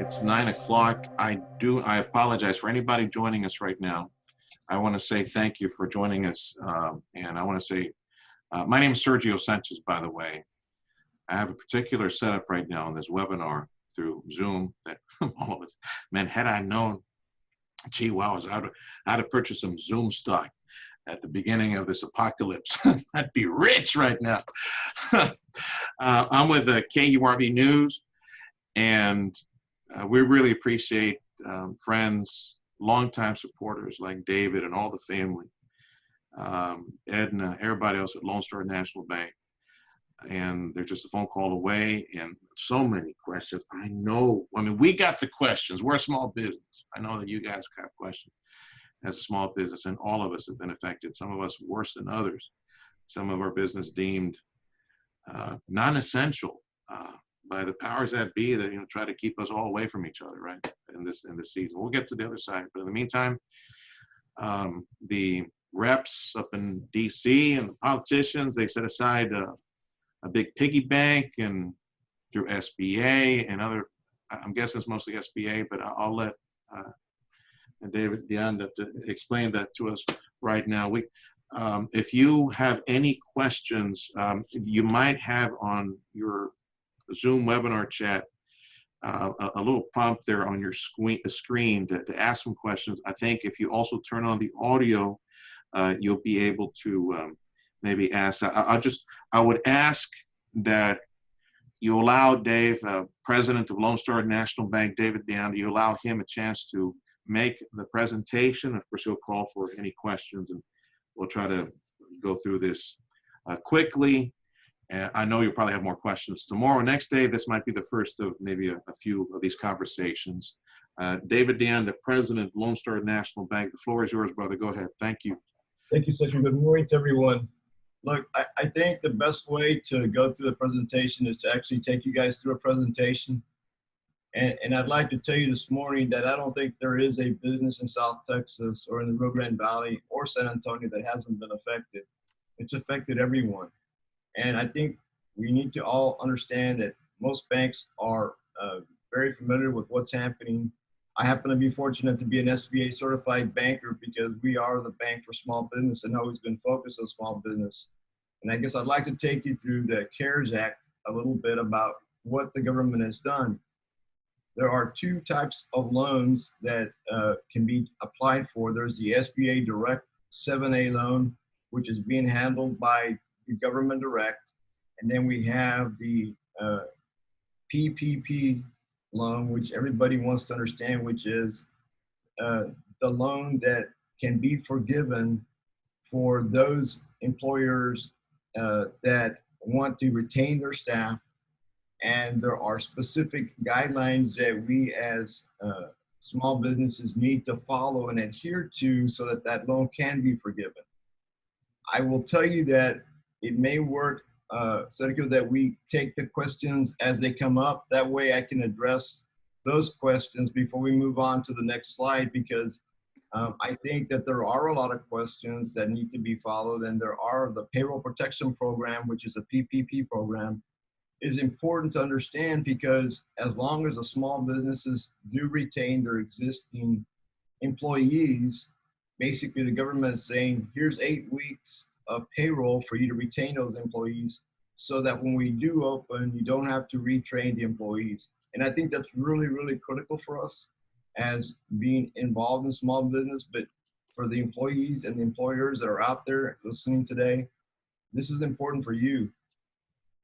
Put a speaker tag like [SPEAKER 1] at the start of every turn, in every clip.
[SPEAKER 1] It's 9 o'clock. I apologize for anybody joining us right now. I want to say thank you for joining us. And I want to say, my name is Sergio Sanchez, by the way. I have a particular setup right now in this webinar through Zoom that all of us, man, had I known, gee, wow, I'd have purchased some Zoom stock at the beginning of this apocalypse. I'd be rich right now. I'm with KURV News, and we really appreciate friends, longtime supporters like David and all the family, Edna, everybody else at Lone Star National Bank. And they're just a phone call away, and so many questions. I know, I mean, we got the questions. We're a small business. I know that you guys have questions as a small business, and all of us have been affected, some of us worse than others. Some of our business deemed non-essential by the powers that be that try to keep us all away from each other, right? In this season, we'll get to the other side. But in the meantime, the reps up in D.C. and the politicians, they set aside a big piggy bank and through SBA and other. I'm guessing it's mostly SBA, but I'll let David Deanda to explain that to us right now. If you have any questions, you might have on your Zoom webinar chat a little prompt there on your screen to ask some questions. I think if you also turn on the audio, you'll be able to maybe ask. I would ask that you allow Dave, President of Lone Star National Bank, David Deanda, you allow him a chance to make the presentation. Of course, he'll call for any questions, and we'll try to go through this quickly. And I know you'll probably have more questions tomorrow. Next day, this might be the first of maybe a few of these conversations. David Deanda, President, Lone Star National Bank. The floor is yours, brother. Go ahead. Thank you.
[SPEAKER 2] Thank you, Sergio. Good morning to everyone. Look, I think the best way to go through the presentation is to actually take you guys through a presentation. And I'd like to tell you this morning that I don't think there is a business in South Texas or in the Rio Grande Valley or San Antonio that hasn't been affected. It's affected everyone. And I think we need to all understand that most banks are very familiar with what's happening. I happen to be fortunate to be an SBA certified banker because we are the bank for small business and always been focused on small business. And I guess I'd like to take you through the CARES Act a little bit about what the government has done. There are two types of loans that can be applied for. There's the SBA Direct 7A loan, which is being handled by the government direct. And then we have the PPP loan, which everybody wants to understand, which is the loan that can be forgiven for those employers that want to retain their staff. And there are specific guidelines that we as small businesses need to follow and adhere to so that that loan can be forgiven. I will tell you that it may work, Sergio, that we take the questions as they come up. That way I can address those questions before we move on to the next slide, because I think that there are a lot of questions that need to be followed, and there are the Payroll Protection Program, which is a PPP program, is important to understand, because as long as the small businesses do retain their existing employees, basically the government is saying, here's 8 weeks of payroll for you to retain those employees so that when we do open, you don't have to retrain the employees. And I think that's really, really critical for us as being involved in small business, but for the employees and the employers that are out there listening today, this is important for you.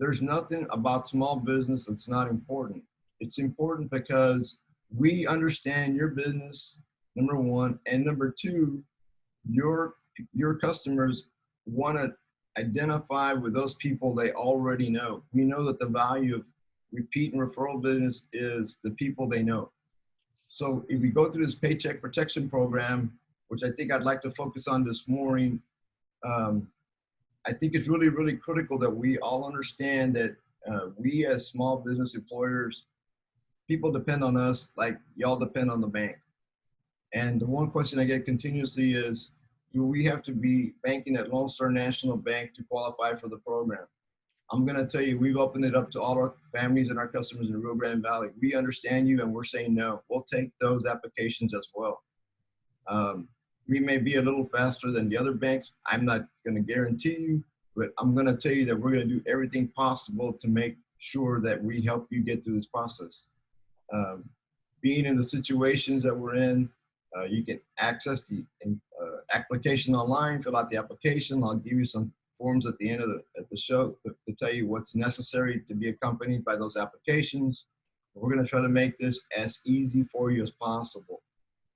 [SPEAKER 2] There's nothing about small business that's not important. It's important because we understand your business, number one, and number two, your customers want to identify with those people they already know. We know that the value of repeat and referral business is the people they know. So if we go through this Paycheck Protection Program, which I think I'd like to focus on this morning, I think it's really, really critical that we all understand that we as small business employers, people depend on us like y'all depend on the bank. And the one question I get continuously is, do we have to be banking at Lone Star National Bank to qualify for the program? I'm going to tell you, we've opened it up to all our families and our customers in the Rio Grande Valley. We understand you, and we're saying no. We'll take those applications as well. We may be a little faster than the other banks. I'm not going to guarantee you, but I'm going to tell you that we're going to do everything possible to make sure that we help you get through this process. Being in the situations that we're in, you can access the application online, fill out the application. I'll give you some forms at the end of the show to tell you what's necessary to be accompanied by those applications. We're going to try to make this as easy for you as possible.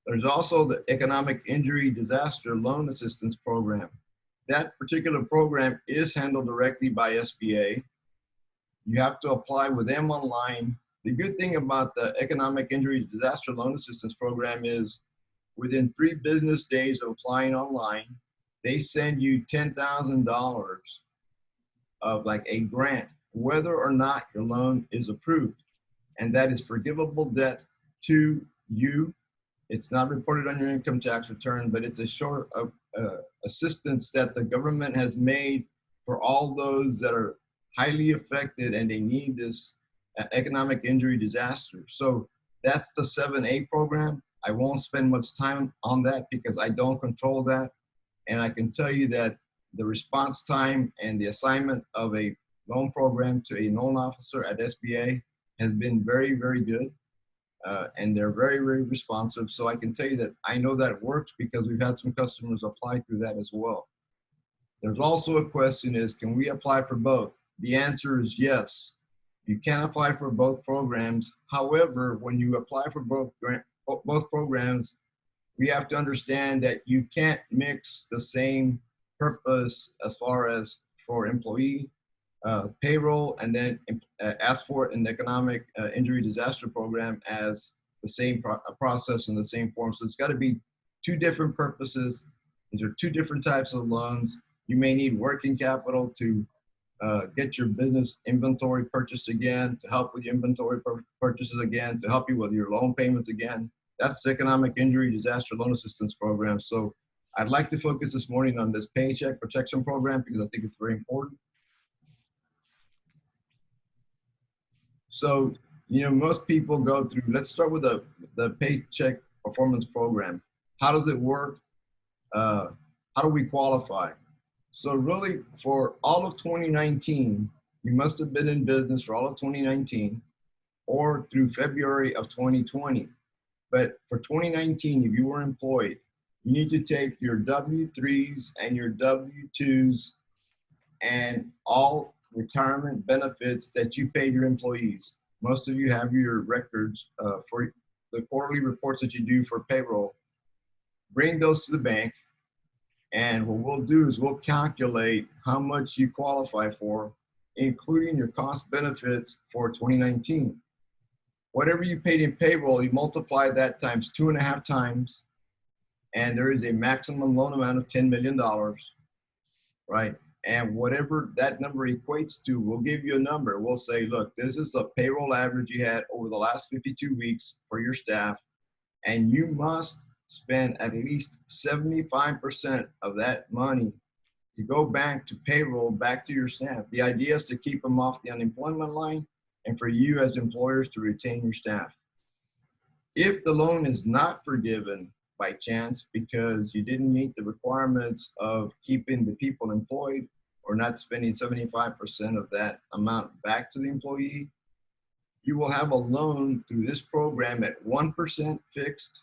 [SPEAKER 2] There's also the Economic Injury Disaster Loan Assistance Program. That particular program is handled directly by SBA. You have to apply with them online. The good thing about the Economic Injury Disaster Loan Assistance Program is within 3 business days of applying online, they send you $10,000 of like a grant, whether or not your loan is approved. And that is forgivable debt to you. It's not reported on your income tax return, but it's a short of assistance that the government has made for all those that are highly affected and they need this economic injury disaster. So that's the 7A program. I won't spend much time on that because I don't control that. And I can tell you that the response time and the assignment of a loan program to a loan officer at SBA has been very, very good. And they're very, very responsive. So I can tell you that I know that it works because we've had some customers apply through that as well. There's also a question is, can we apply for both? The answer is yes. You can apply for both programs. However, when you apply for both programs, we have to understand that you can't mix the same purpose as far as for employee payroll and then ask for it in the economic injury disaster program as the same process in the same form. So it's got to be 2 different purposes. These are 2 different types of loans. You may need working capital to get your business inventory purchased again, to help with your inventory purchases again, to help you with your loan payments again. That's the Economic Injury Disaster Loan Assistance Program. So I'd like to focus this morning on this Paycheck Protection Program because I think it's very important. So, you know, most people go through, let's start with the Paycheck Performance Program. How does it work? How do we qualify? So really for all of 2019, you must have been in business for all of 2019 or through February of 2020. But for 2019, if you were employed, you need to take your W-3s and your W-2s and all retirement benefits that you paid your employees. Most of you have your records for the quarterly reports that you do for payroll. Bring those to the bank, and what we'll do is we'll calculate how much you qualify for, including your cost benefits for 2019. Whatever you paid in payroll, you multiply that times 2.5 times, and there is a maximum loan amount of $10 million, right? And whatever that number equates to, we'll give you a number. We'll say, look, this is the payroll average you had over the last 52 weeks for your staff, and you must spend at least 75% of that money to go back to payroll, back to your staff. The idea is to keep them off the unemployment line and for you as employers to retain your staff. If the loan is not forgiven by chance because you didn't meet the requirements of keeping the people employed or not spending 75% of that amount back to the employee, you will have a loan through this program at 1% fixed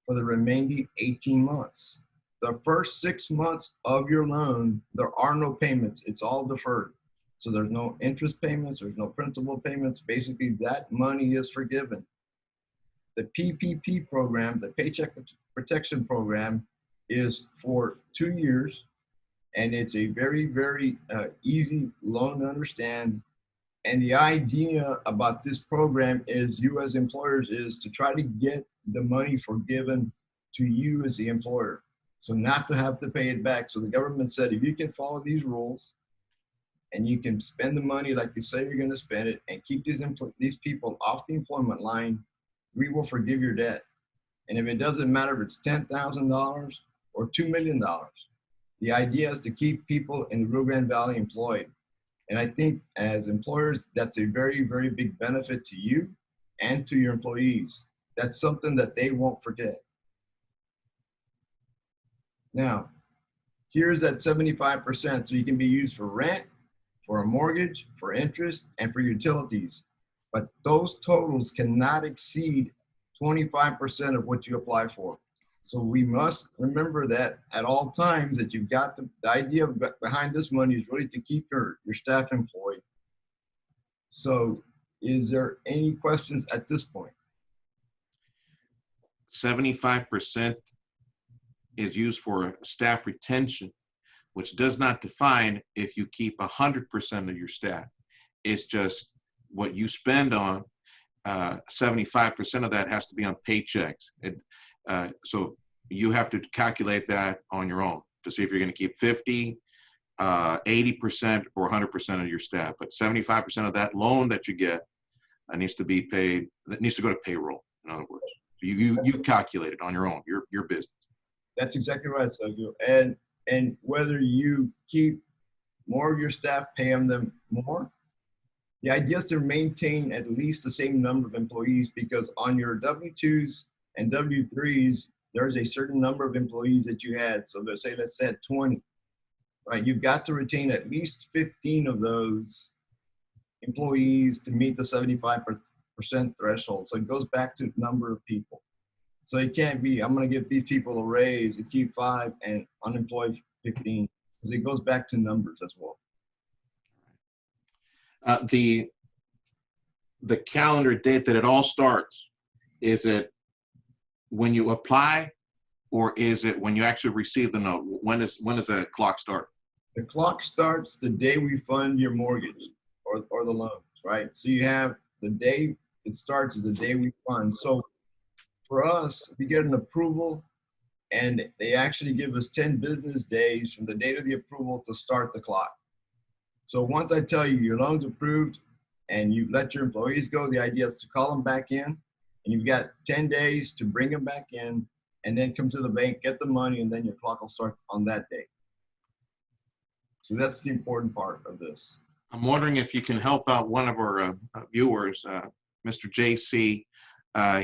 [SPEAKER 2] for the remaining 18 months. The first 6 months of your loan, there are no payments. It's all deferred. So there's no interest payments, there's no principal payments. Basically, that money is forgiven. The PPP program, the Paycheck Protection Program, is for 2 years, and it's a very, very easy loan to understand. And the idea about this program is you as employers is to try to get the money forgiven to you as the employer. So not to have to pay it back. So the government said, if you can follow these rules and you can spend the money like you say you're going to spend it and keep these people off the employment line, we will forgive your debt. And if it doesn't matter if it's $10,000 or $2 million, the idea is to keep people in the Rio Grande Valley employed. And I think as employers, that's a very, very big benefit to you and to your employees. That's something that they won't forget. Now, here's that 75%. So you can be used for rent, for a mortgage, for interest, and for utilities. But those totals cannot exceed 25% of what you apply for. So we must remember that at all times, that you've got the idea behind this money is really to keep your staff employed. So is there any questions at this point?
[SPEAKER 1] 75% is used for staff retention, which does not define if you keep 100% of your staff. It's just what you spend on. 75% of that has to be on paychecks. So you have to calculate that on your own to see if you're going to keep 50, 80%, or 100% of your staff. But 75% of that loan that you get needs to be paid. That needs to go to payroll. In other words, you calculate it on your own. Your business.
[SPEAKER 2] That's exactly right, Sergio. And whether you keep more of your staff, paying them more, the idea is to maintain at least the same number of employees, because on your W-2s and W-3s, there's a certain number of employees that you had. So let's say 20, right? You've got to retain at least 15 of those employees to meet the 75% threshold. So it goes back to number of people. So it can't be, I'm going to give these people a raise to keep 5 and unemployed 15, because it goes back to numbers as well.
[SPEAKER 1] The calendar date that it all starts, is it when you apply, or is it when you actually receive the note? When does the clock start?
[SPEAKER 2] The clock starts the day we fund your mortgage or the loans, right? So you have the day it starts is the day we fund. So for us, we get an approval, and they actually give us 10 business days from the date of the approval to start the clock. So once I tell you your loan's approved and you let your employees go, the idea is to call them back in, and you've got 10 days to bring them back in, and then come to the bank, get the money, and then your clock will start on that day. So that's the important part of this.
[SPEAKER 1] I'm wondering if you can help out one of our viewers, Mr. JC.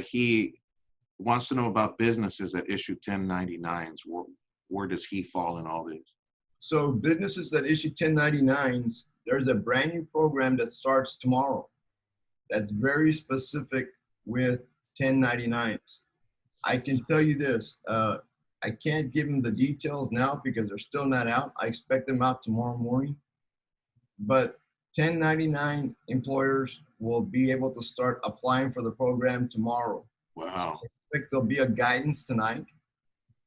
[SPEAKER 1] He wants to know about businesses that issue 1099s. Where does he fall in all this?
[SPEAKER 2] So businesses that issue 1099s, there's a brand new program that starts tomorrow that's very specific with 1099s. I can tell you this, I can't give them the details now because they're still not out. I expect them out tomorrow morning. But 1099 employers will be able to start applying for the program tomorrow.
[SPEAKER 1] Wow.
[SPEAKER 2] I expect there'll be a guidance tonight,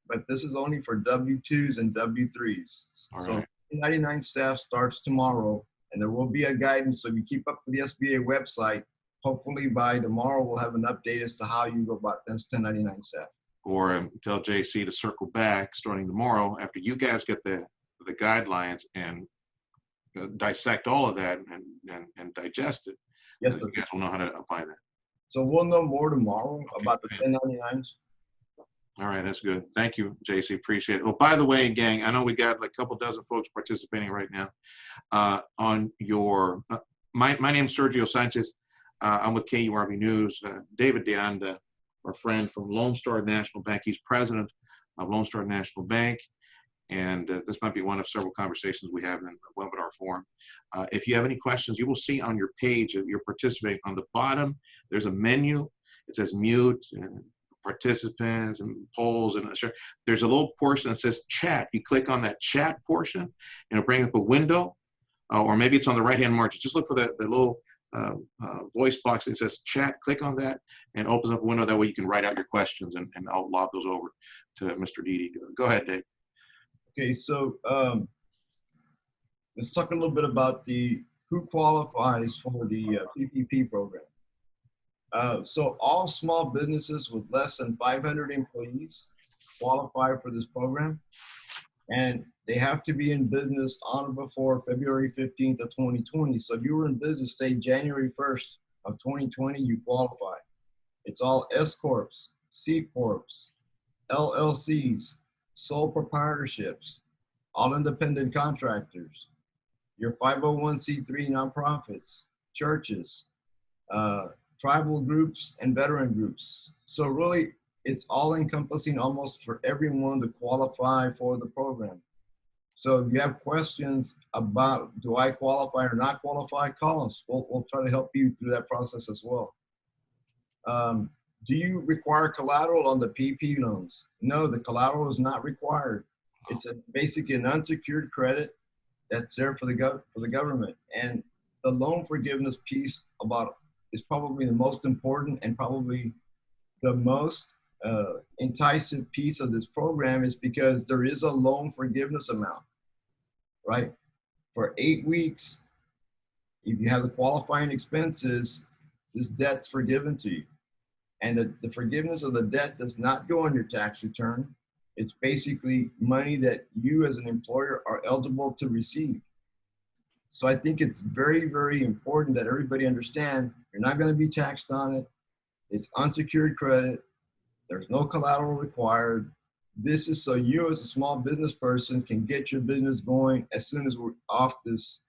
[SPEAKER 2] but this is only for W-2s and W-3s.
[SPEAKER 1] All
[SPEAKER 2] So
[SPEAKER 1] right.
[SPEAKER 2] 1099 staff starts tomorrow, and there will be a guidance. So if you keep up with the SBA website, hopefully by tomorrow we'll have an update as to how you go about this 1099 staff.
[SPEAKER 1] Or tell JC to circle back starting tomorrow after you guys get the guidelines and dissect all of that and digest it.
[SPEAKER 2] Yes,
[SPEAKER 1] You guys will know how to apply that.
[SPEAKER 2] so we'll know more tomorrow about the 1099s.
[SPEAKER 1] All right, that's good. Thank you, JC. Appreciate it. Oh, by the way, gang, I know we got like a couple dozen folks participating right now. On your, my name's Sergio Sanchez. I'm with KURV News. David Deanda, our friend from Lone Star National Bank. He's president of Lone Star National Bank. And this might be one of several conversations we have in the webinar forum. If you have any questions, you will see on your page that you're participating. On the bottom, there's a menu. It says mute and participants and polls. And there's a little portion that says chat. You click on that chat portion, and it'll bring up a window. Or maybe it's on the right-hand margin. Just look for the little voice box that says chat. Click on that and opens up a window. That way you can write out your questions, and I'll lob those over to Mr. Didi. Go ahead, Dave.
[SPEAKER 2] Okay, so let's talk a little bit about who qualifies for the PPP program. So all small businesses with less than 500 employees qualify for this program, and they have to be in business on or before February 15th of 2020. So if you were in business, say January 1st of 2020, you qualify. It's all S Corps, C Corps, LLCs, sole proprietorships, all independent contractors. your 501c3 nonprofits, churches, tribal groups, and veteran groups. So really, it's all encompassing almost for everyone to qualify for the program. So if you have questions about, do I qualify or not qualify, call us. We'll try to help you through that process as well. Do you require collateral on the PP loans? No, the collateral is not required. It's basically an unsecured credit that's there for the government. And the loan forgiveness piece is probably the most important and probably the most enticing piece of this program, is because there is a loan forgiveness amount, right? For 8 weeks, if you have the qualifying expenses, this debt's forgiven to you. And the forgiveness of the debt does not go on your tax return. It's basically money that you as an employer are eligible to receive. So I think it's very, very important that everybody understand you're not going to be taxed on it. It's unsecured credit. There's no collateral required. This is so you as a small business person can get your business going as soon as we're off this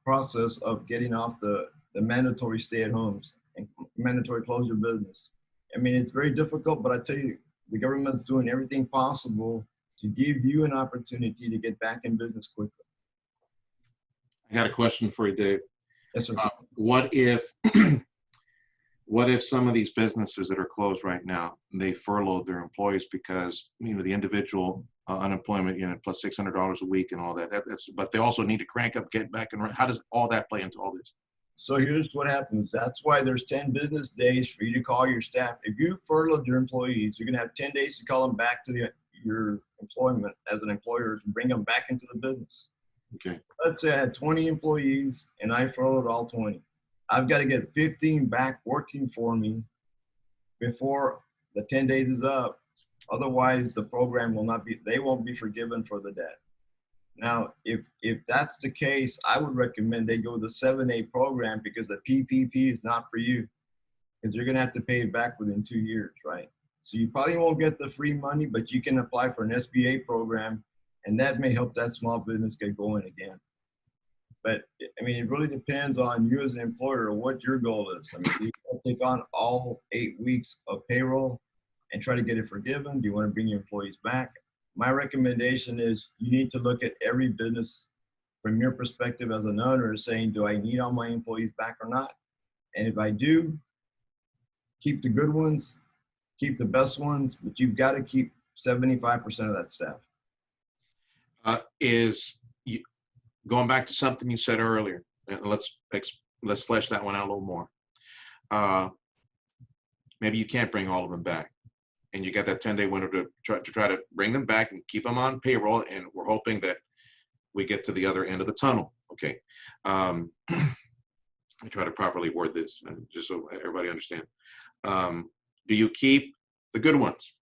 [SPEAKER 2] process of getting off the mandatory stay-at-homes and mandatory close your business. I mean, it's very difficult, but I tell you, the government's doing everything possible to give you an opportunity to get back in business quickly.
[SPEAKER 1] I got a question for you, Dave.
[SPEAKER 2] Yes, sir.
[SPEAKER 1] What if some of these businesses that are closed right now, they furloughed their employees because, you know, the individual unemployment unit plus $600 a week and all that. But they also need to crank up, get back and run. How does all that play into all this?
[SPEAKER 2] So here's what happens. That's why there's 10 business days for you to call your staff. If you furloughed your employees, you're going to have 10 days to call them back to your employment as an employer to bring them back into the business.
[SPEAKER 1] Okay.
[SPEAKER 2] Let's say I had 20 employees and I furloughed all 20. I've got to get 15 back working for me before the 10 days is up. Otherwise, the program they won't be forgiven for the debt. Now, if that's the case, I would recommend they go the 7A program, because the PPP is not for you, because you're going to have to pay it back within 2 years, right? So you probably won't get the free money, but you can apply for an SBA program, and that may help that small business get going again. But I mean, it really depends on you as an employer, what your goal is. I mean, do you want to take on all 8 weeks of payroll and try to get it forgiven? Do you want to bring your employees back? My recommendation is you need to look at every business from your perspective as an owner, saying, do I need all my employees back or not? And if I do, keep the good ones, keep the best ones, but you've got to keep 75% of that staff.
[SPEAKER 1] Going back to something you said earlier, and let's flesh that one out a little more. Maybe you can't bring all of them back, and you got that 10-day window to try to bring them back and keep them on payroll, and we're hoping that we get to the other end of the tunnel. Okay. I try to properly word this, just so everybody understands. Do you keep the good ones?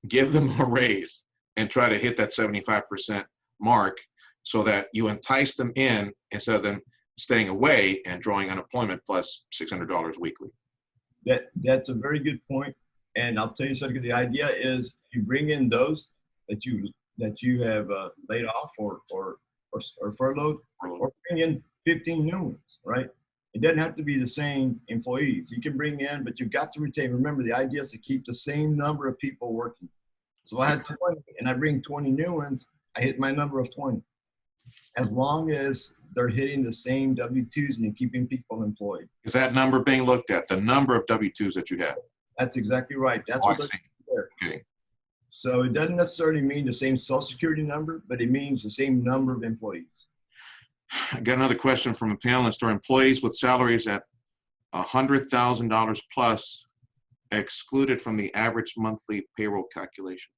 [SPEAKER 1] Give them a raise and try to hit that 75% mark, so that you entice them in instead of them staying away and drawing unemployment plus $600 weekly.
[SPEAKER 2] That's a very good point. And I'll tell you something. The idea is you bring in those that you have laid off or furloughed, or bring in 15 new ones, right? It doesn't have to be the same employees. You can bring in, but you've got to retain. Remember, the idea is to keep the same number of people working. So I had 20 and I bring 20 new ones, I hit my number of 20. As long as they're hitting the same W-2s and you're keeping people employed.
[SPEAKER 1] Is that number being looked at, the number of W-2s that you have?
[SPEAKER 2] That's exactly right. That's what they're there. Okay. So it doesn't necessarily mean the same Social Security number, but it means the same number of employees.
[SPEAKER 1] I got another question from a panelist. Are employees with salaries at $100,000 plus excluded from the average monthly payroll calculation?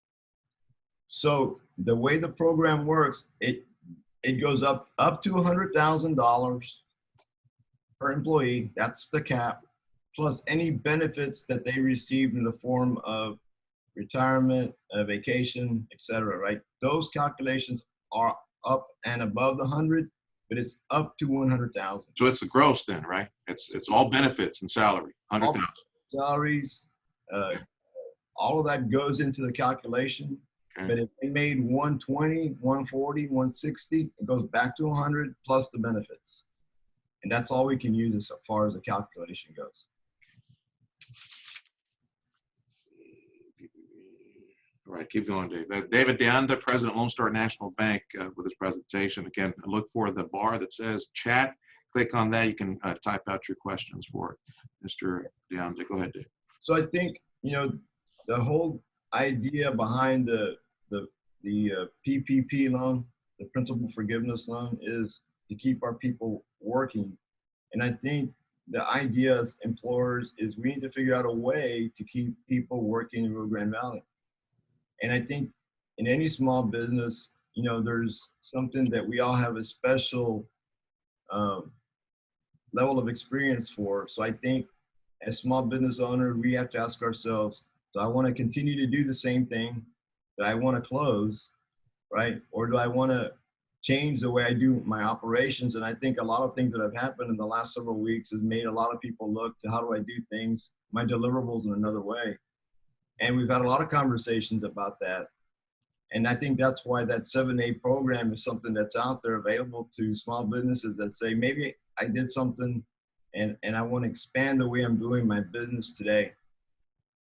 [SPEAKER 2] So the way the program works, it goes up to $100,000 per employee. That's the cap, plus any benefits that they receive in the form of retirement, vacation, etc. Right? Those calculations are up and above the 100, but it's up to 100,000.
[SPEAKER 1] So it's the gross then, right? It's all benefits and salary, 100,000.
[SPEAKER 2] Salaries, all of that goes into the calculation.
[SPEAKER 1] Okay.
[SPEAKER 2] But if they made 120, 140, 160, it goes back to 100 plus the benefits. And that's all we can use as far as the calculation goes.
[SPEAKER 1] All right, keep going, Dave. David Deanda, President, Lone Star National Bank, with his presentation. Again, look for the bar that says chat. Click on that. You can type out your questions for Mr. Deanda. Go ahead, Dave.
[SPEAKER 2] So I think, the whole idea behind the PPP loan, the principal forgiveness loan, is to keep our people working. And I think the idea as employers is we need to figure out a way to keep people working in Rio Grande Valley. And I think in any small business, there's something that we all have a special um, level of experience for. So I think as small business owner, we have to ask ourselves, do I want to continue to do the same thing? Do I want to close, right? Or do I want to change the way I do my operations? And I think a lot of things that have happened in the last several weeks has made a lot of people look to how do I do things, my deliverables in another way. And we've had a lot of conversations about that. And I think that's why that 7A program is something that's out there available to small businesses that say, maybe I did something and I want to expand the way I'm doing my business today,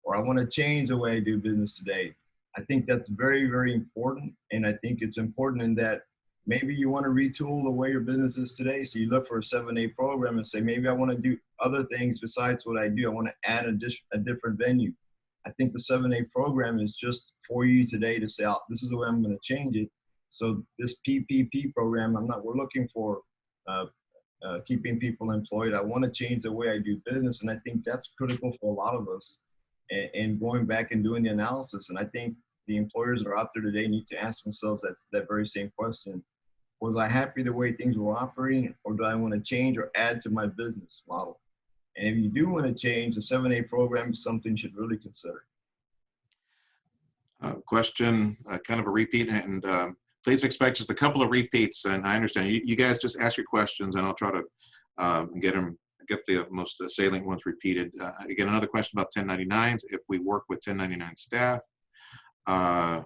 [SPEAKER 2] or I want to change the way I do business today. I think that's very, very important. And I think it's important in that maybe you want to retool the way your business is today. So you look for a 7A program and say, maybe I want to do other things besides what I do. I want to add a different venue. I think the 7A program is just for you today to say, oh, this is the way I'm going to change it. So this PPP program, we're looking for keeping people employed. I want to change the way I do business. And I think that's critical for a lot of us, and going back and doing the analysis. And I think the employers that are out there today need to ask themselves that very same question. Was I happy the way things were operating, or do I want to change or add to my business model? And if you do want to change, the 7A program is something you should really consider.
[SPEAKER 1] Question, kind of a repeat, and please expect just a couple of repeats. And I understand you guys just ask your questions, and I'll try to get the most salient ones repeated. Again, another question about 1099s. If we work with 1099 staff, the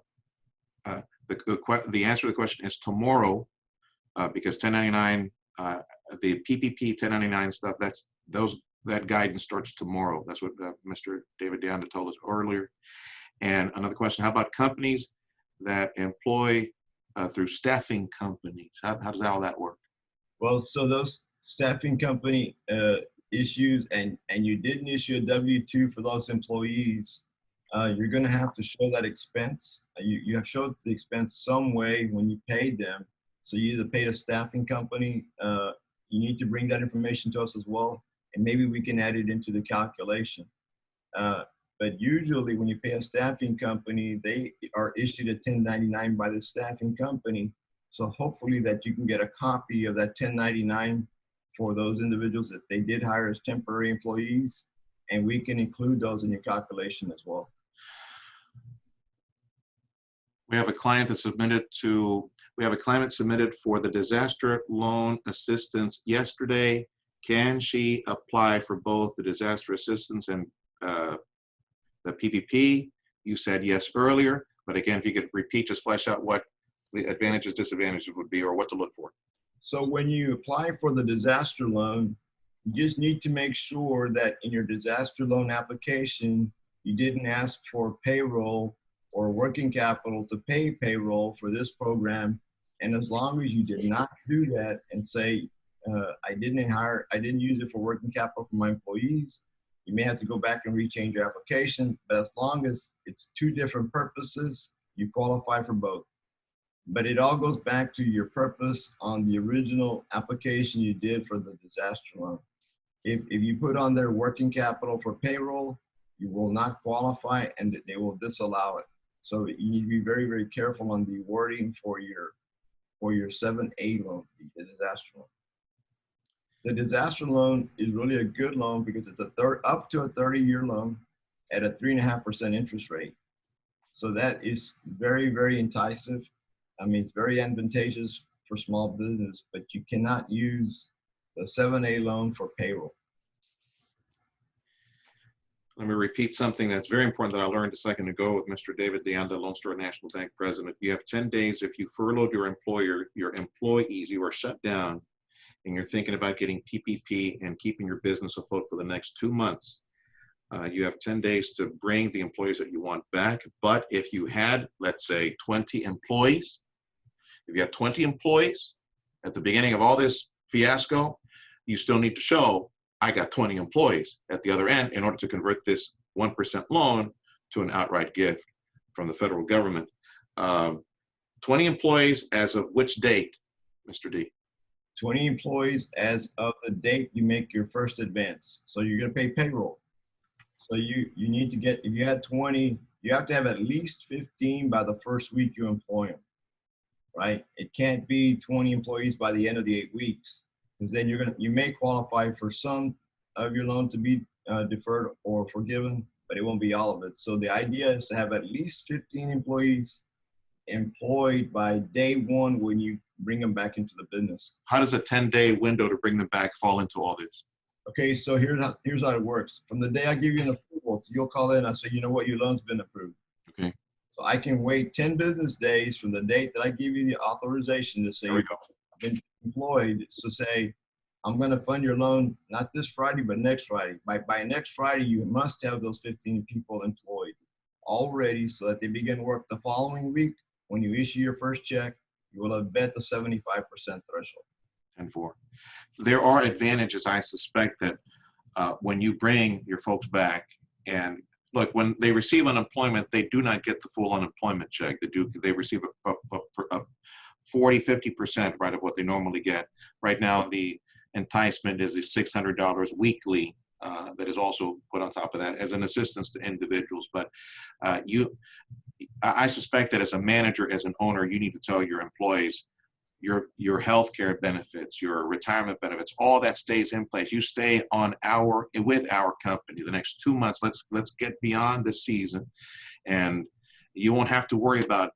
[SPEAKER 1] answer to the question is tomorrow, because 1099, the PPP 1099 stuff, that guidance starts tomorrow. That's what Mr. David Deanda told us earlier. And another question, how about companies that employ through staffing companies? How does all that work?
[SPEAKER 2] Well, so those staffing company issues, and you didn't issue a W-2 for those employees, you're going to have to show that expense. You have showed the expense some way when you paid them. So you either paid a staffing company, you need to bring that information to us as well, and maybe we can add it into the calculation. But usually when you pay a staffing company, they are issued a 1099 by the staffing company. So hopefully that you can get a copy of that 1099 for those individuals that they did hire as temporary employees, and we can include those in your calculation as well.
[SPEAKER 1] We have a client that submitted for the disaster loan assistance yesterday. Can she apply for both the disaster assistance and the PPP? You said yes earlier, but again, if you could repeat, just flesh out what the advantages, disadvantages would be, or what to look for.
[SPEAKER 2] So when you apply for the disaster loan, you just need to make sure that in your disaster loan application, you didn't ask for payroll or working capital to pay payroll for this program. And as long as you did not do that and say, I didn't use it for working capital for my employees, you may have to go back and rechange your application. But as long as it's two different purposes, you qualify for both. But it all goes back to your purpose on the original application you did for the disaster loan. If you put on there working capital for payroll, you will not qualify and they will disallow it. So you need to be very, very careful on the wording for your 7A loan, the disaster loan. The disaster loan is really a good loan because it's up to a 30-year loan at a 3.5% interest rate. So that is very, very enticing. I mean, it's very advantageous for small business, but you cannot use the 7A loan for payroll.
[SPEAKER 1] Let me repeat something that's very important that I learned a second ago with Mr. David Deanda, Lone Star National Bank president. You have 10 days. If you furloughed your employees, you are shut down, and you're thinking about getting PPP and keeping your business afloat for the next 2 months. You have 10 days to bring the employees that you want back. But if you had, let's say, 20 employees, if you had 20 employees at the beginning of all this fiasco, you still need to show I got 20 employees at the other end in order to convert this 1% loan to an outright gift from the federal government. 20 employees as of which date, Mr. D?
[SPEAKER 2] 20 employees as of the date you make your first advance. So you're going to pay payroll. So you need to get, if you had 20, you have to have at least 15 by the first week you employ them, right? It can't be 20 employees by the end of the 8 weeks, because then you may qualify for some of your loan to be deferred or forgiven, but it won't be all of it. So the idea is to have at least 15 employees employed by day one when you bring them back into the business.
[SPEAKER 1] How does a 10-day window to bring them back fall into all this?
[SPEAKER 2] Okay, so here's how it works. From the day I give you an approval, so you'll call in and I say, you know what, your loan's been approved.
[SPEAKER 1] Okay.
[SPEAKER 2] So I can wait 10 business days from the date that I give you the authorization to say
[SPEAKER 1] There we go.
[SPEAKER 2] I've been employed. So say, I'm going to fund your loan, not this Friday, but next Friday. By next Friday, you must have those 15 people employed already so that they begin work the following week. When you issue your first check, you will have met the 75% threshold.
[SPEAKER 1] 10-4. There are advantages, I suspect, that when you bring your folks back, and look, when they receive unemployment, they do not get the full unemployment check. They receive a 40, 50%, right, of what they normally get. Right now, the enticement is the $600 weekly that is also put on top of that as an assistance to individuals. But I suspect that as a manager, as an owner, you need to tell your employees your health care benefits, your retirement benefits, all that stays in place. You stay on with our company the next 2 months. Let's get beyond the season, and you won't have to worry about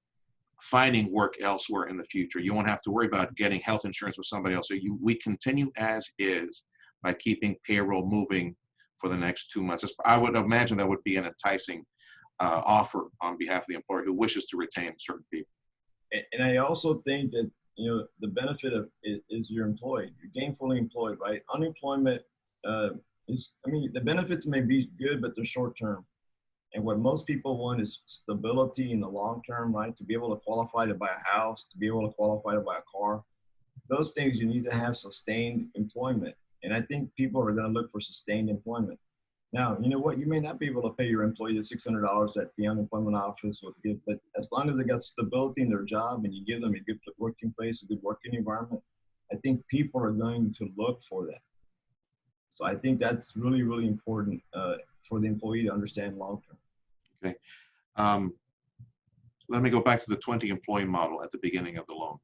[SPEAKER 1] finding work elsewhere in the future. You won't have to worry about getting health insurance with somebody else. So we continue as is by keeping payroll moving for the next 2 months. I would imagine that would be an enticing offer on behalf of the employer who wishes to retain certain people.
[SPEAKER 2] And I also think that, you know, the benefit of is you're employed, you're gainfully employed, right? Unemployment the benefits may be good, but they're short term. And what most people want is stability in the long term, right? To be able to qualify to buy a house, to be able to qualify to buy a car. Those things you need to have sustained employment. And I think people are going to look for sustained employment. Now, you know what? You may not be able to pay your employee the $600 that the unemployment office would give, but as long as they got stability in their job and you give them a good working place, a good working environment, I think people are going to look for that. So I think that's really, really important for the employee to understand long term.
[SPEAKER 1] Okay. Let me go back to the 20 employee model at the beginning of the loan,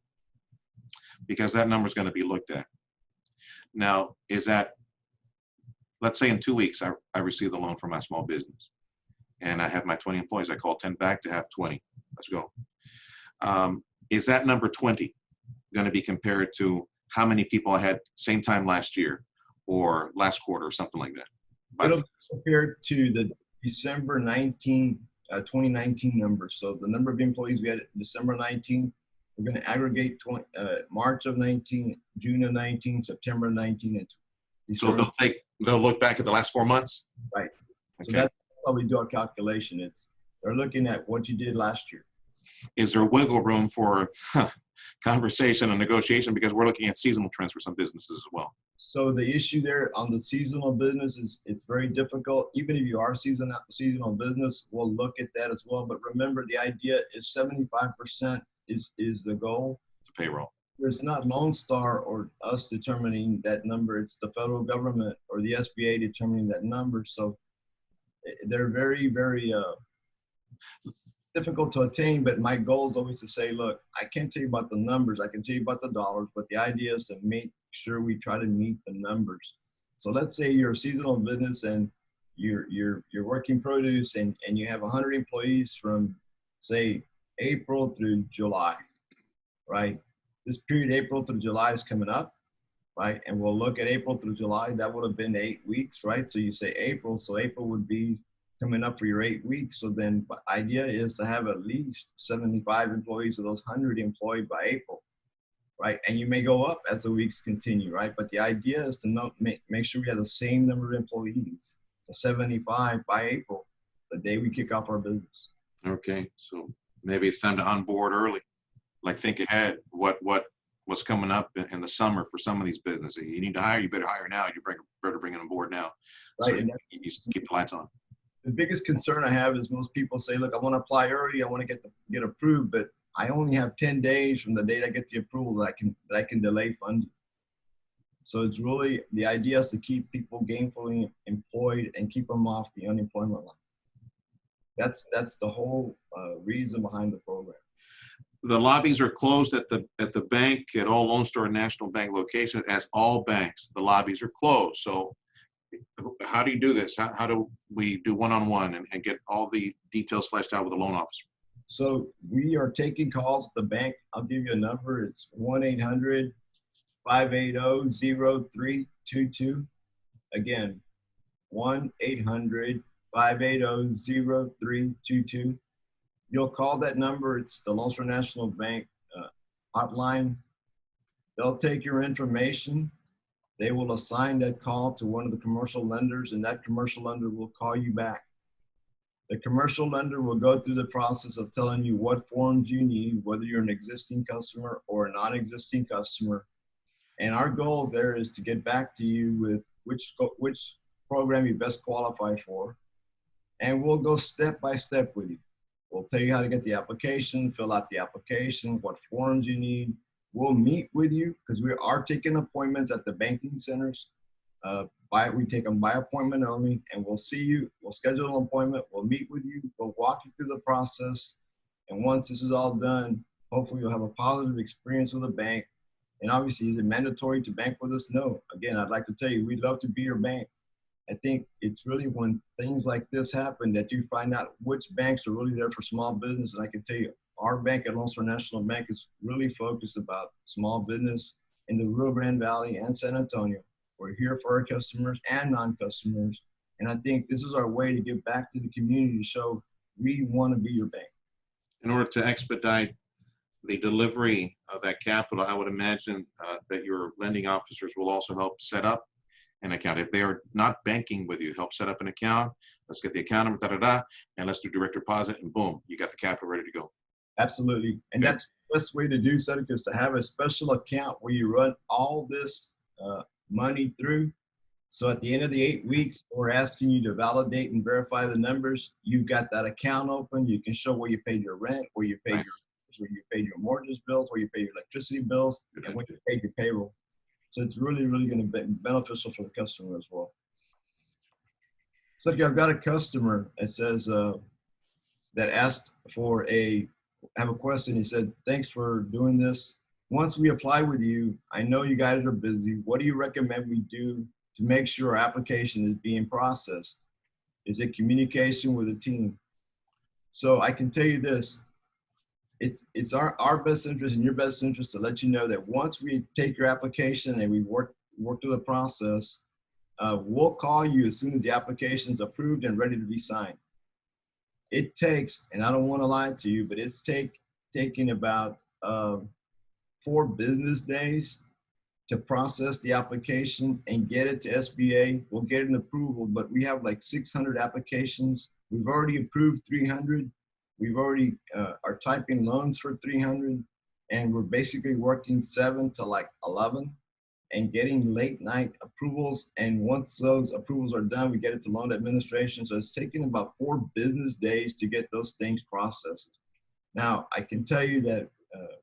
[SPEAKER 1] because that number is going to be looked at. Now, let's say in 2 weeks, I receive the loan from my small business and I have my 20 employees. I call 10 back to have 20. Let's go. Is that number 20 going to be compared to how many people I had same time last year or last quarter or something like that?
[SPEAKER 2] It'll be compared to the December 2019 numbers. So the number of employees we had December 19, we're going to aggregate March of 19, June of 19, September of 19, and December.
[SPEAKER 1] So they'll look back at the last 4 months?
[SPEAKER 2] Right.
[SPEAKER 1] Okay.
[SPEAKER 2] So that's how we do our calculation. They're looking at what you did last year.
[SPEAKER 1] Is there wiggle room for conversation and negotiation, because we're looking at seasonal trends for some businesses as well?
[SPEAKER 2] So the issue there on the seasonal business is it's very difficult. Even if you are seasonal business, we'll look at that as well. But remember, the idea is 75% is the goal.
[SPEAKER 1] It's a payroll.
[SPEAKER 2] There's not Lone Star or us determining that number. It's the federal government or the SBA determining that number. So they're very, very difficult to attain. But my goal is always to say, look, I can't tell you about the numbers. I can tell you about the dollars. But the idea is to make sure we try to meet the numbers. So let's say you're a seasonal business and you're working produce and you have 100 employees from, say, April through July, right? This period, April through July, is coming up. right? And we'll look at April through July. That would have been 8 weeks, right? So you say April, so April would be coming up for your 8 weeks. So then the idea is to have at least 75 employees of those 100 employed by April, right? And you may go up as the weeks continue, right? But the idea is to make sure we have the same number of employees, the 75 by April, the day we kick off our business.
[SPEAKER 1] Okay, so maybe it's time to onboard early. Like think ahead. What's coming up in the summer for some of these businesses? You need to hire. You better hire now. Better bring it on board now.
[SPEAKER 2] Right.
[SPEAKER 1] So
[SPEAKER 2] And
[SPEAKER 1] you keep the lights on.
[SPEAKER 2] the biggest concern I have is most people say, look, I want to apply early. I want to get approved, but I only have 10 days from the date I get the approval that I can delay funding. So it's really, the idea is to keep people gainfully employed and keep them off the unemployment line. That's the whole reason behind the program.
[SPEAKER 1] The lobbies are closed at the bank, at all Lone Star National Bank locations, as all banks. The lobbies are closed. So how do you do this? How do we do one-on-one and get all the details fleshed out with the loan officer?
[SPEAKER 2] So we are taking calls at the bank. I'll give you a number. It's 1-800-580-0322. Again, 1-800-580-0322. You'll call that number. It's the Lone Star National Bank hotline. They'll take your information. They will assign that call to one of the commercial lenders, and that commercial lender will call you back. The commercial lender will go through the process of telling you what forms you need, whether you're an existing customer or a non-existing customer. And our goal there is to get back to you with which program you best qualify for. And we'll go step by step with you. We'll tell you how to get the application, fill out the application, what forms you need. We'll meet with you because we are taking appointments at the banking centers. We take them by appointment only, and we'll see you. We'll schedule an appointment. We'll meet with you. We'll walk you through the process. And once this is all done, hopefully you'll have a positive experience with the bank. And obviously, is it mandatory to bank with us? No. Again, I'd like to tell you, we'd love to be your bank. I think it's really when things like this happen that you find out which banks are really there for small business. And I can tell you, our bank at Lone Star National Bank is really focused about small business in the Rio Grande Valley and San Antonio. We're here for our customers and non-customers. And I think this is our way to give back to the community to show we want to be your bank.
[SPEAKER 1] In order to expedite the delivery of that capital, I would imagine that your lending officers will also help set up an account. If they are not banking with you, help set up an account. Let's get the account number, and let's do direct deposit, and boom, you got the capital ready to go.
[SPEAKER 2] Absolutely. And that's the best way to do so, is to have a special account where you run all this money through. So at the end of the 8 weeks, we're asking you to validate and verify the numbers. You've got that account open. You can show where you paid your rent, where you paid where you paid your mortgage bills, where you paid your electricity bills, and when you paid your payroll. So it's really, really going to be beneficial for the customer as well. So I've got a customer that says, that asked for have a question. He said, thanks for doing this. Once we apply with you, I know you guys are busy. What do you recommend we do to make sure our application is being processed? Is it communication with the team? So I can tell you this, it's our best interest and your best interest to let you know that once we take your application and we work through the process, we'll call you as soon as the application is approved and ready to be signed. It takes, and I don't want to lie to you, but it's taking about 4 business days to process the application and get it to SBA. We'll get an approval, but we have like 600 applications. We've already approved 300. We've already are typing loans for 300, and we're basically working 7 to like 11 and getting late night approvals. And once those approvals are done, we get it to loan administration. So it's taking about 4 business days to get those things processed. Now, I can tell you that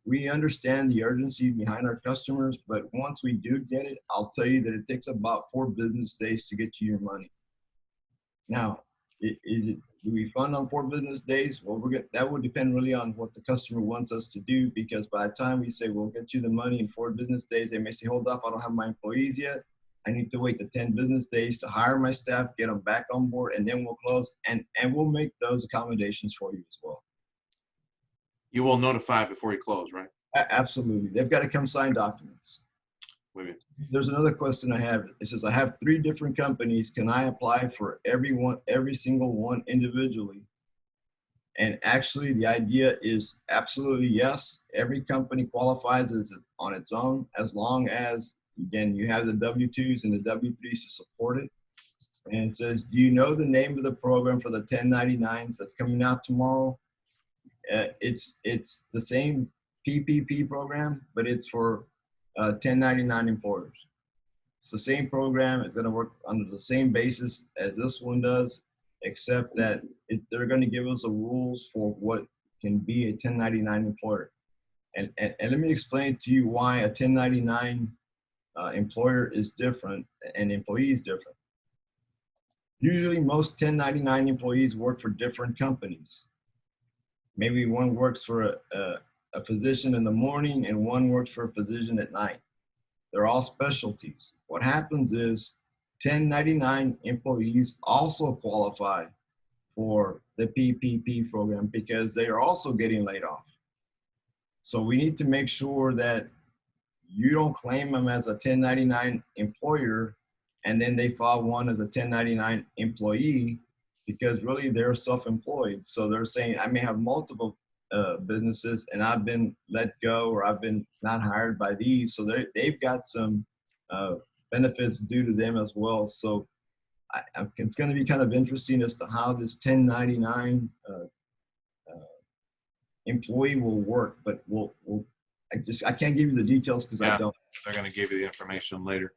[SPEAKER 2] we understand the urgency behind our customers, but once we do get it, I'll tell you that it takes about 4 business days to get you your money. Now, do we fund on 4 business days? Well, that would depend really on what the customer wants us to do, because by the time we say we'll get you the money in 4 business days, they may say, hold up, I don't have my employees yet. I need to wait the 10 business days to hire my staff, get them back on board, and then we'll close, and we'll make those accommodations for you as well.
[SPEAKER 1] You will notify before you close, right?
[SPEAKER 2] Absolutely. They've got to come sign documents.
[SPEAKER 1] What do you mean?
[SPEAKER 2] There's another question I have. It says, I have 3 different companies. Can I apply for every single one individually? And actually, the idea is absolutely yes. Every company qualifies as on its own, as long as, again, you have the W-2s and the W-3s to support it. And it says, do you know the name of the program for the 1099s that's coming out tomorrow? It's the same PPP program, but it's for 1099 employers. It's the same program. It's going to work under the same basis as this one does, except that they're going to give us the rules for what can be a 1099 employer. And let me explain to you why a 1099 employer is different and employee is different. Usually most 1099 employees work for different companies. Maybe one works for a physician in the morning and one works for a physician at night. They're all specialties. What happens is 1099 employees also qualify for the PPP program because they are also getting laid off. So we need to make sure that you don't claim them as a 1099 employer and then they file one as a 1099 employee, because really they're self-employed. So they're saying, I may have multiple businesses and I've been let go or I've been not hired by these. So they've got some benefits due to them as well. So it's going to be kind of interesting as to how this 1099 employee will work, but I can't give you the details because I don't.
[SPEAKER 1] They're going to give you the information later.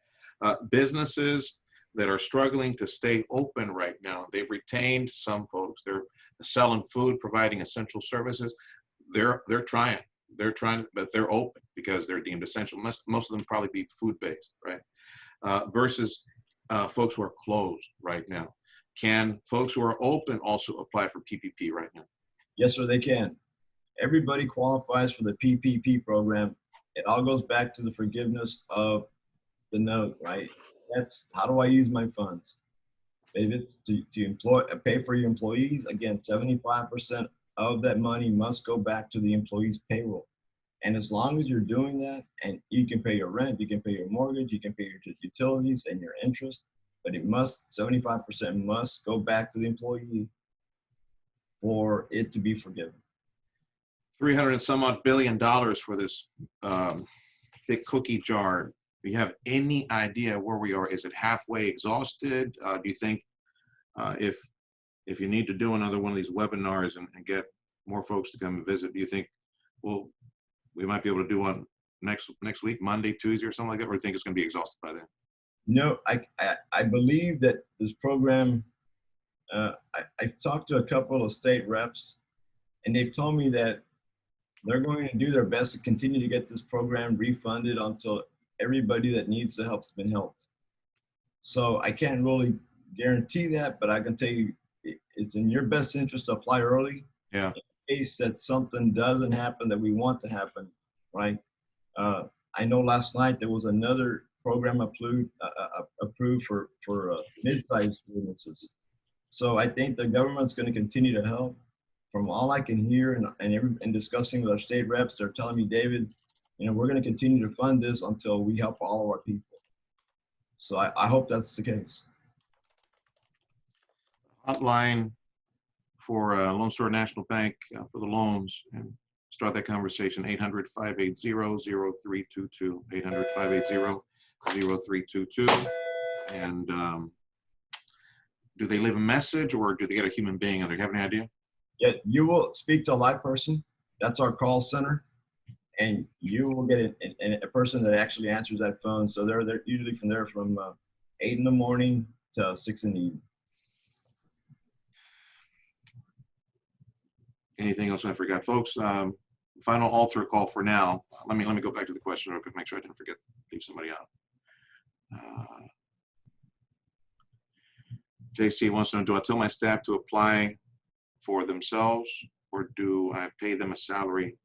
[SPEAKER 1] Businesses that are struggling to stay open right now, they've retained some folks. They're selling food, providing essential services. They're trying, but they're open because they're deemed essential. Most of them probably be food-based, right? Versus folks who are closed right now. Can folks who are open also apply for PPP right now?
[SPEAKER 2] Yes, sir, they can. Everybody qualifies for the PPP program. It all goes back to the forgiveness of the note, right? That's how do I use my funds? If it's to pay for your employees, again, 75% of that money must go back to the employee's payroll. And as long as you're doing that, and you can pay your rent, you can pay your mortgage, you can pay your utilities and your interest, but it must, 75% must go back to the employee for it to be forgiven.
[SPEAKER 1] 300 and some odd $billion for this big cookie jar. Do you have any idea where we are? Is it halfway exhausted? Do you think if you need to do another one of these webinars and get more folks to come and visit, do you think, well, we might be able to do one next week, Monday, Tuesday, or something like that, or do you think it's going to be exhausted by then?
[SPEAKER 2] No, I believe that this program, I've talked to a couple of state reps, and they've told me that they're going to do their best to continue to get this program refunded until everybody that needs the help's been helped. So I can't really guarantee that, but I can tell you it's in your best interest to apply early.
[SPEAKER 1] Yeah.
[SPEAKER 2] In case that something doesn't happen that we want to happen, right? I know last night there was another program approved for mid-sized businesses. So I think the government's going to continue to help. From all I can hear and discussing with our state reps, they're telling me, David, we're going to continue to fund this until we help all of our people. So I hope that's the case.
[SPEAKER 1] Hotline for Lone Star National Bank for the loans, and start that conversation, 800-580-0322, 800-580-0322. And do they leave a message or do they get a human being? Do you have any idea?
[SPEAKER 2] Yeah, you will speak to a live person. That's our call center. And you will get a person that actually answers that phone. So they're usually from 8 in the morning to 6 in the evening.
[SPEAKER 1] Anything else I forgot, folks? Final altar call for now. Let me go back to the question real quick, make sure I didn't forget, leave somebody out. JC wants to know, do I tell my staff to apply for themselves or do I pay them a salary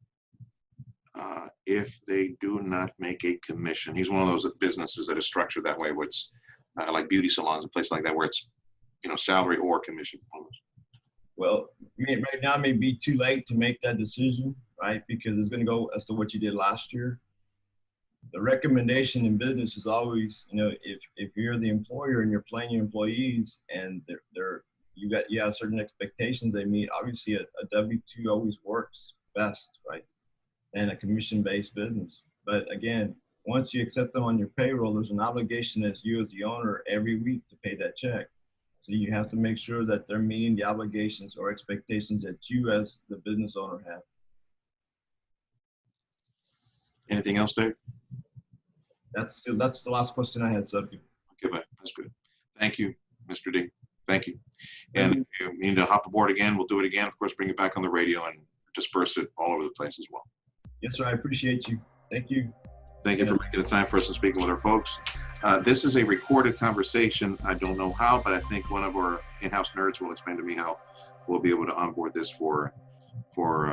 [SPEAKER 1] if they do not make a commission? He's one of those businesses that is structured that way, where it's like beauty salons and places like that, where it's salary or commission almost.
[SPEAKER 2] Well, right now it may be too late to make that decision, right? Because it's going to go as to what you did last year. the recommendation in business is always, if you're the employer and you're paying your employees and you have certain expectations they meet, obviously a W-2 always works best, right? And a commission-based business. But again, once you accept them on your payroll, there's an obligation as you as the owner every week to pay that check. So you have to make sure that they're meeting the obligations or expectations that you as the business owner have.
[SPEAKER 1] Anything else, Dave?
[SPEAKER 2] That's the last question I had, subject.
[SPEAKER 1] Okay, bye. That's good. Thank you, Mr. D. Thank you. And if you need to hop aboard again, we'll do it again. Of course, bring it back on the radio and disperse it all over the place as well.
[SPEAKER 2] Yes, sir. I appreciate you. Thank you.
[SPEAKER 1] Thank you for making the time for us and speaking with our folks. This is a recorded conversation. I don't know how, but I think one of our in-house nerds will explain to me how we'll be able to onboard this for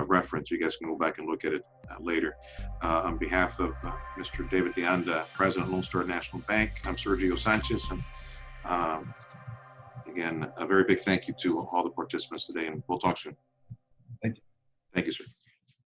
[SPEAKER 1] reference. You guys can go back and look at it later. On behalf of Mr. David Deanda, President, Lone Star National Bank, I'm Sergio Sanchez. And again, a very big thank you to all the participants today, and we'll talk soon.
[SPEAKER 2] Thank you.
[SPEAKER 1] Thank you, sir.